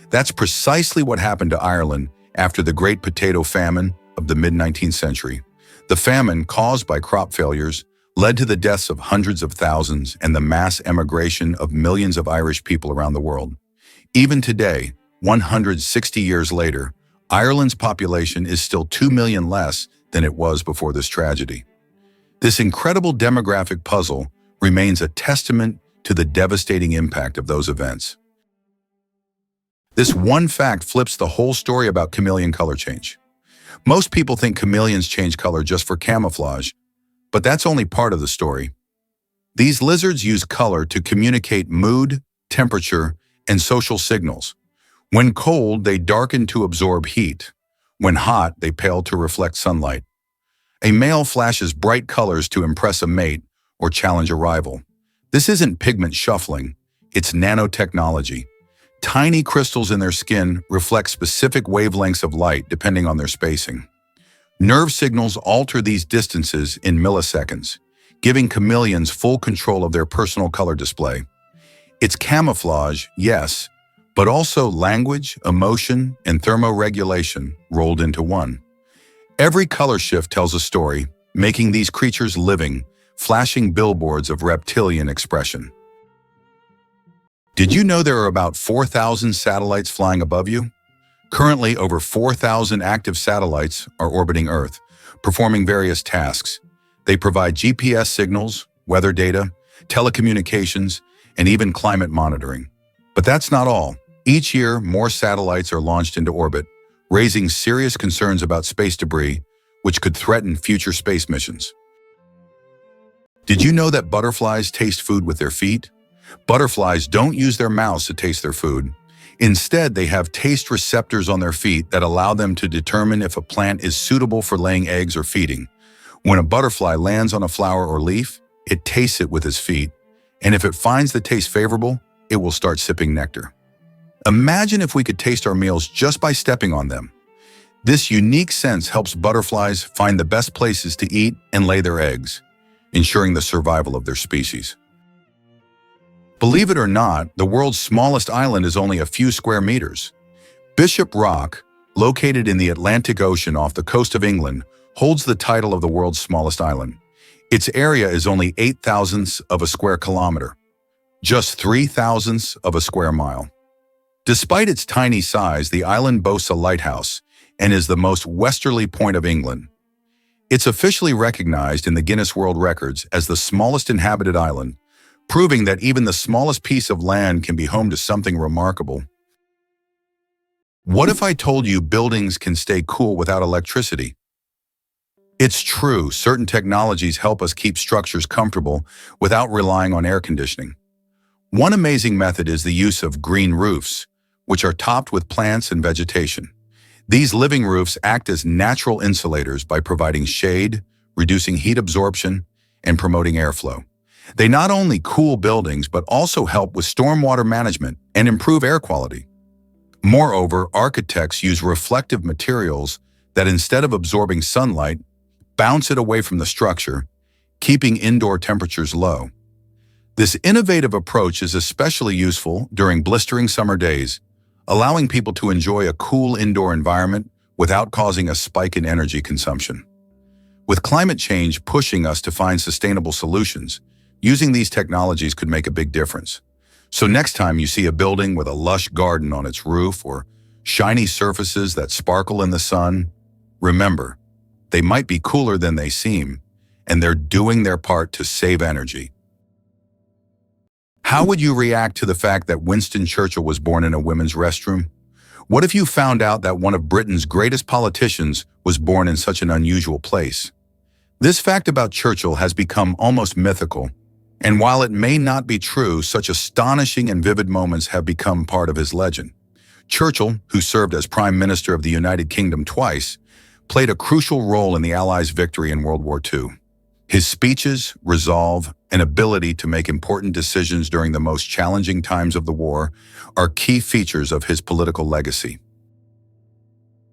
That's precisely what happened to Ireland after the Great Potato Famine of the mid-19th century. The famine, caused by crop failures, led to the deaths of hundreds of thousands and the mass emigration of millions of Irish people around the world. Even today, 160 years later, Ireland's population is still 2 million less than it was before this tragedy. This incredible demographic puzzle remains a testament to the devastating impact of those events. This one fact flips the whole story about chameleon color change. Most people think chameleons change color just for camouflage, but that's only part of the story. These lizards use color to communicate mood, temperature, and social signals. When cold, they darken to absorb heat. When hot, they pale to reflect sunlight. A male flashes bright colors to impress a mate or challenge a rival. This isn't pigment shuffling, it's nanotechnology. Tiny crystals in their skin reflect specific wavelengths of light depending on their spacing. Nerve signals alter these distances in milliseconds, giving chameleons full control of their personal color display. It's camouflage, yes, but also language, emotion, and thermoregulation rolled into one. Every color shift tells a story, making these creatures living, flashing billboards of reptilian expression. Did you know there are about 4,000 satellites flying above you? Currently, over 4,000 active satellites are orbiting Earth, performing various tasks. They provide GPS signals, weather data, telecommunications, and even climate monitoring. But that's not all. Each year, more satellites are launched into orbit, raising serious concerns about space debris, which could threaten future space missions. Did you know that butterflies taste food with their feet? Butterflies don't use their mouths to taste their food. Instead, they have taste receptors on their feet that allow them to determine if a plant is suitable for laying eggs or feeding. When a butterfly lands on a flower or leaf, it tastes it with its feet, and if it finds the taste favorable, it will start sipping nectar. Imagine if we could taste our meals just by stepping on them. This unique sense helps butterflies find the best places to eat and lay their eggs, ensuring the survival of their species. Believe it or not, the world's smallest island is only a few square meters. Bishop Rock, located in the Atlantic Ocean off the coast of England, holds the title of the world's smallest island. Its area is only 8/1000ths of a square kilometer, just 3/1000ths of a square mile. Despite its tiny size, the island boasts a lighthouse and is the most westerly point of England. It's officially recognized in the Guinness World Records as the smallest inhabited island, proving that even the smallest piece of land can be home to something remarkable. What if I told you buildings can stay cool without electricity? It's true, certain technologies help us keep structures comfortable without relying on air conditioning. One amazing method is the use of green roofs, which are topped with plants and vegetation. These living roofs act as natural insulators by providing shade, reducing heat absorption, and promoting airflow. They not only cool buildings but also help with stormwater management and improve air quality. Moreover, architects use reflective materials that instead of absorbing sunlight, bounce it away from the structure, keeping indoor temperatures low. This innovative approach is especially useful during blistering summer days, allowing people to enjoy a cool indoor environment without causing a spike in energy consumption. With climate change pushing us to find sustainable solutions, using these technologies could make a big difference. So next time you see a building with a lush garden on its roof or shiny surfaces that sparkle in the sun, remember, they might be cooler than they seem, and they're doing their part to save energy. How would you react to the fact that Winston Churchill was born in a women's restroom? What if you found out that one of Britain's greatest politicians was born in such an unusual place? This fact about Churchill has become almost mythical, and while it may not be true, such astonishing and vivid moments have become part of his legend. Churchill, who served as Prime Minister of the United Kingdom twice, played a crucial role in the Allies' victory in World War II. His speeches, resolve, and ability to make important decisions during the most challenging times of the war are key features of his political legacy.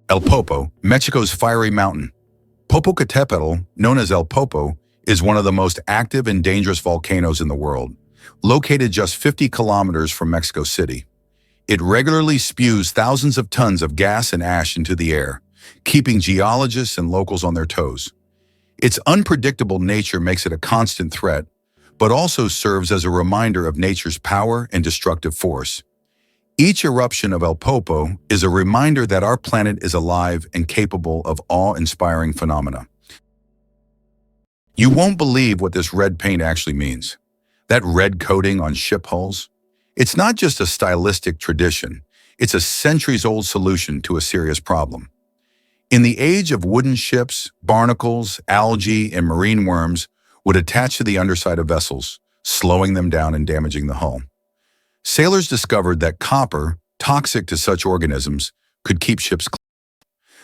El Popo, Mexico's fiery mountain. Popocatépetl, known as El Popo, is one of the most active and dangerous volcanoes in the world, located just 50 kilometers from Mexico City. It regularly spews thousands of tons of gas and ash into the air, keeping geologists and locals on their toes. Its unpredictable nature makes it a constant threat, but also serves as a reminder of nature's power and destructive force. Each eruption of El Popo is a reminder that our planet is alive and capable of awe-inspiring phenomena. You won't believe what this red paint actually means. That red coating on ship hulls? It's not just a stylistic tradition, it's a centuries-old solution to a serious problem. In the age of wooden ships, barnacles, algae, and marine worms would attach to the underside of vessels, slowing them down and damaging the hull. Sailors discovered that copper, toxic to such organisms, could keep ships clean.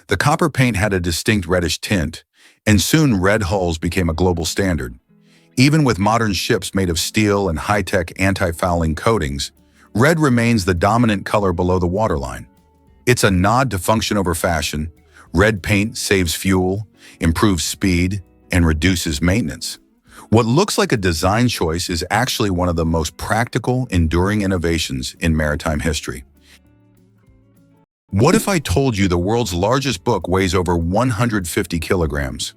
The copper paint had a distinct reddish tint, and soon red hulls became a global standard. Even with modern ships made of steel and high-tech anti-fouling coatings, red remains the dominant color below the waterline. It's a nod to function over fashion. Red paint saves fuel, improves speed, and reduces maintenance. What looks like a design choice is actually one of the most practical, enduring innovations in maritime history. What if I told you the world's largest book weighs over 150 kilograms?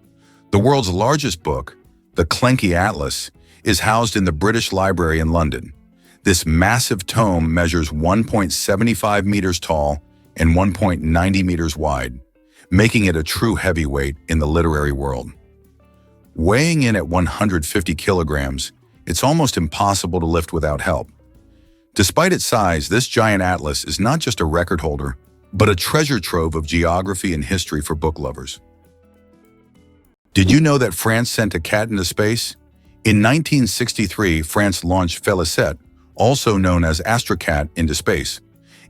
The world's largest book, the Clenkey Atlas, is housed in the British Library in London. This massive tome measures 1.75 meters tall and 1.90 meters wide, making it a true heavyweight in the literary world. Weighing in at 150 kilograms, it's almost impossible to lift without help. Despite its size, this giant atlas is not just a record holder, but a treasure trove of geography and history for book lovers. Did you know that France sent a cat into space? In 1963, France launched Félicité, also known as Astrocat, into space.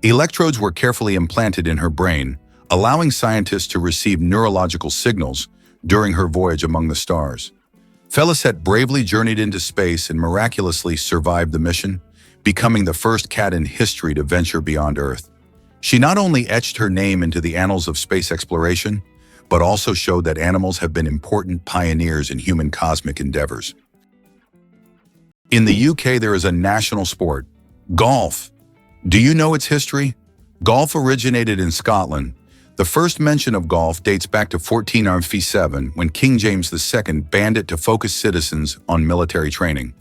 Electrodes were carefully implanted in her brain, allowing scientists to receive neurological signals during her voyage among the stars. Félicité bravely journeyed into space and miraculously survived the mission, becoming the first cat in history to venture beyond Earth. She not only etched her name into the annals of space exploration, but also showed that animals have been important pioneers in human cosmic endeavors. In the UK, there is a national sport, golf. Do you know its history? Golf originated in Scotland. The first mention of golf dates back to 1497, when King James II banned it to focus citizens on military training.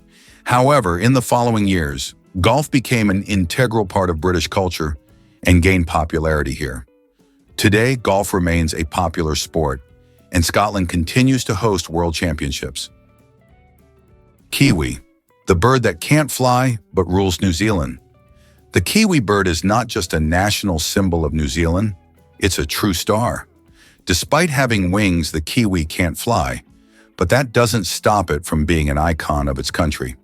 However, in the following years, golf became an integral part of British culture and gained popularity here. Today, golf remains a popular sport, and Scotland continues to host world championships. Kiwi, the bird that can't fly but rules New Zealand. The kiwi bird is not just a national symbol of New Zealand, it's a true star. Despite having wings, the kiwi can't fly, but that doesn't stop it from being an icon of its country.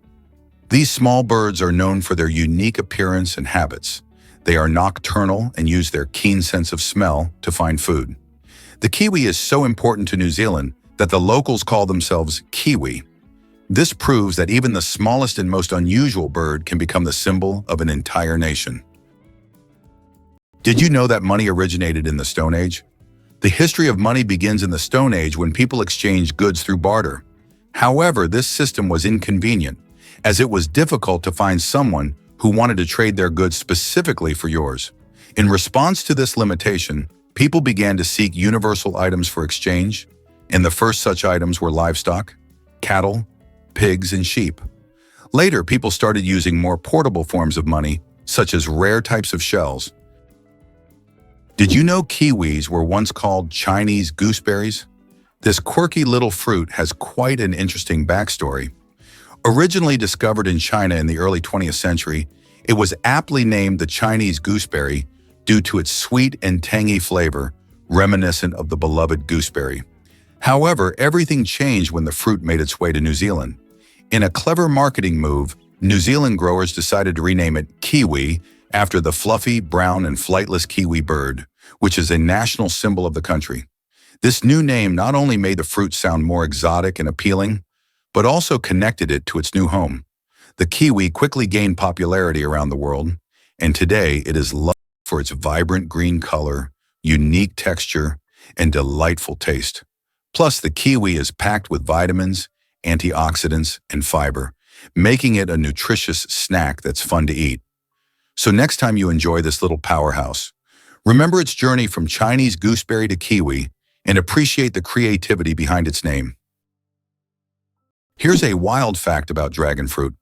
These small birds are known for their unique appearance and habits. They are nocturnal and use their keen sense of smell to find food. The kiwi is so important to New Zealand that the locals call themselves Kiwi. This proves that even the smallest and most unusual bird can become the symbol of an entire nation. Did you know that money originated in the Stone Age? The history of money begins in the Stone Age when people exchanged goods through barter. However, this system was inconvenient, as it was difficult to find someone who wanted to trade their goods specifically for yours. In response to this limitation, people began to seek universal items for exchange, and the first such items were livestock, cattle, pigs, and sheep. Later, people started using more portable forms of money, such as rare types of shells. Did you know kiwis were once called Chinese gooseberries? This quirky little fruit has quite an interesting backstory. Originally discovered in China in the early 20th century, it was aptly named the Chinese gooseberry due to its sweet and tangy flavor, reminiscent of the beloved gooseberry. However, everything changed when the fruit made its way to New Zealand. In a clever marketing move, New Zealand growers decided to rename it kiwi after the fluffy, brown, and flightless kiwi bird, which is a national symbol of the country. This new name not only made the fruit sound more exotic and appealing, but also connected it to its new home. The kiwi quickly gained popularity around the world, and today it is loved for its vibrant green color, unique texture, and delightful taste. Plus, the kiwi is packed with vitamins, antioxidants, and fiber, making it a nutritious snack that's fun to eat. So next time you enjoy this little powerhouse, remember its journey from Chinese gooseberry to kiwi and appreciate the creativity behind its name. Here's a wild fact about dragon fruit.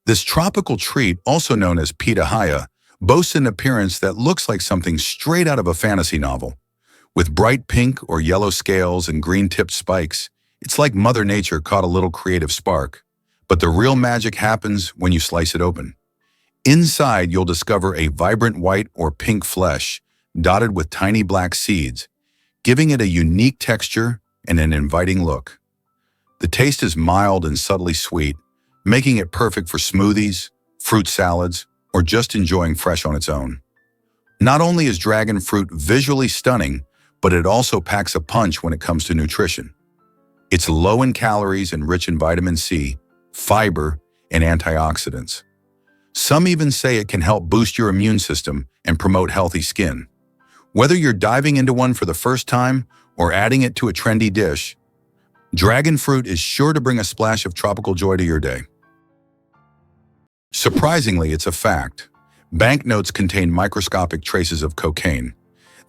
This tropical treat, also known as pitahaya, boasts an appearance that looks like something straight out of a fantasy novel. With bright pink or yellow scales and green-tipped spikes, it's like Mother Nature caught a little creative spark. But the real magic happens when you slice it open. Inside, you'll discover a vibrant white or pink flesh, dotted with tiny black seeds, giving it a unique texture and an inviting look. The taste is mild and subtly sweet, making it perfect for smoothies, fruit salads, or just enjoying fresh on its own. Not only is dragon fruit visually stunning, but it also packs a punch when it comes to nutrition. It's low in calories and rich in vitamin C, fiber, and antioxidants. Some even say it can help boost your immune system and promote healthy skin. Whether you're diving into one for the first time or adding it to a trendy dish, dragon fruit is sure to bring a splash of tropical joy to your day. Surprisingly, it's a fact. Banknotes contain microscopic traces of cocaine.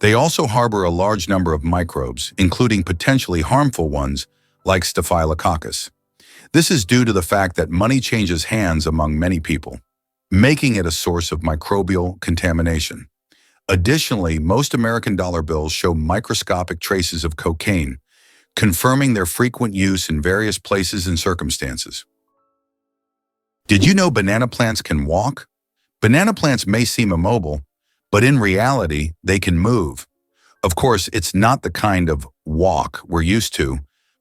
They also harbor a large number of microbes, including potentially harmful ones like Staphylococcus. This is due to the fact that money changes hands among many people, making it a source of microbial contamination. Additionally, most American dollar bills show microscopic traces of cocaine, confirming their frequent use in various places and circumstances. Did you know banana plants can walk? Banana plants may seem immobile, but in reality, they can move. Of course, it's not the kind of walk we're used to,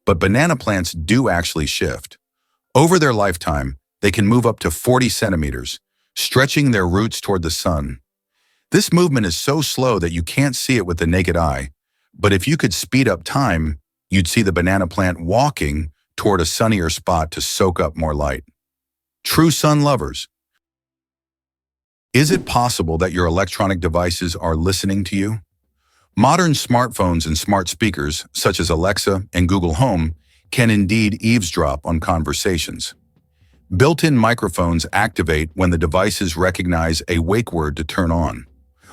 but banana plants do actually shift. Over their lifetime, they can move up to 40 centimeters, stretching their roots toward the sun. This movement is so slow that you can't see it with the naked eye, but if you could speed up time, you'd see the banana plant walking toward a sunnier spot to soak up more light. True sun lovers. Is it possible that your electronic devices are listening to you? Modern smartphones and smart speakers, such as Alexa and Google Home, can indeed eavesdrop on conversations. Built-in microphones activate when the devices recognize a wake word to turn on.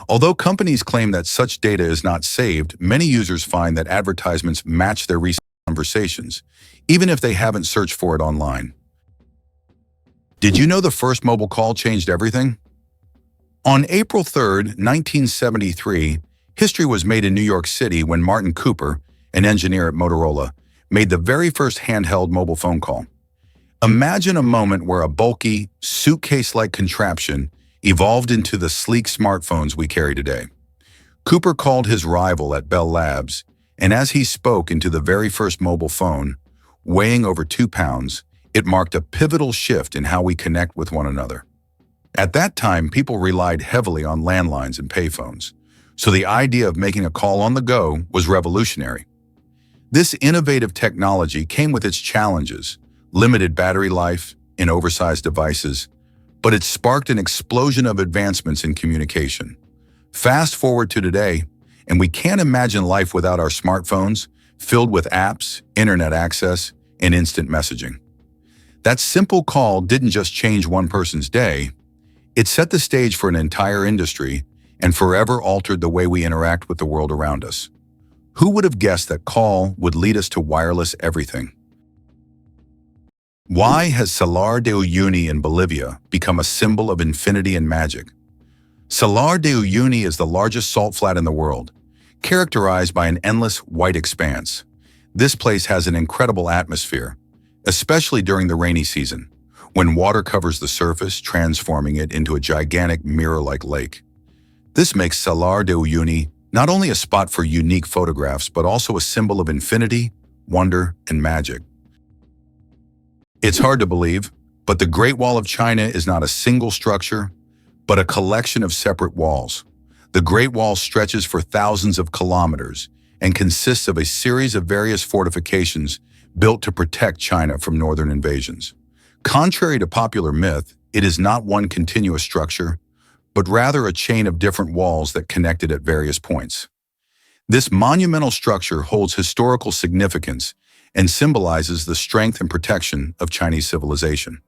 Although companies claim that such data is not saved, many users find that advertisements match their recent conversations, even if they haven't searched for it online. Did you know the first mobile call changed everything? On April 3, 1973, history was made in New York City when Martin Cooper, an engineer at Motorola, made the very first handheld mobile phone call. Imagine a moment where a bulky, suitcase-like contraption evolved into the sleek smartphones we carry today. Cooper called his rival at Bell Labs, and as he spoke into the very first mobile phone, weighing over 2 pounds, it marked a pivotal shift in how we connect with one another. At that time, people relied heavily on landlines and payphones, so the idea of making a call on the go was revolutionary. This innovative technology came with its challenges, limited battery life and oversized devices, but it sparked an explosion of advancements in communication. Fast forward to today, and we can't imagine life without our smartphones, filled with apps, internet access, and instant messaging. That simple call didn't just change one person's day, it set the stage for an entire industry and forever altered the way we interact with the world around us. Who would have guessed that call would lead us to wireless everything? Why has Salar de Uyuni in Bolivia become a symbol of infinity and magic? Salar de Uyuni is the largest salt flat in the world, characterized by an endless white expanse. This place has an incredible atmosphere, especially during the rainy season, when water covers the surface, transforming it into a gigantic mirror-like lake. This makes Salar de Uyuni not only a spot for unique photographs, but also a symbol of infinity, wonder, and magic. It's hard to believe, but the Great Wall of China is not a single structure, but a collection of separate walls. The Great Wall stretches for thousands of kilometers and consists of a series of various fortifications built to protect China from northern invasions. Contrary to popular myth, it is not one continuous structure, but rather a chain of different walls that connected at various points. This monumental structure holds historical significance and symbolizes the strength and protection of Chinese civilization.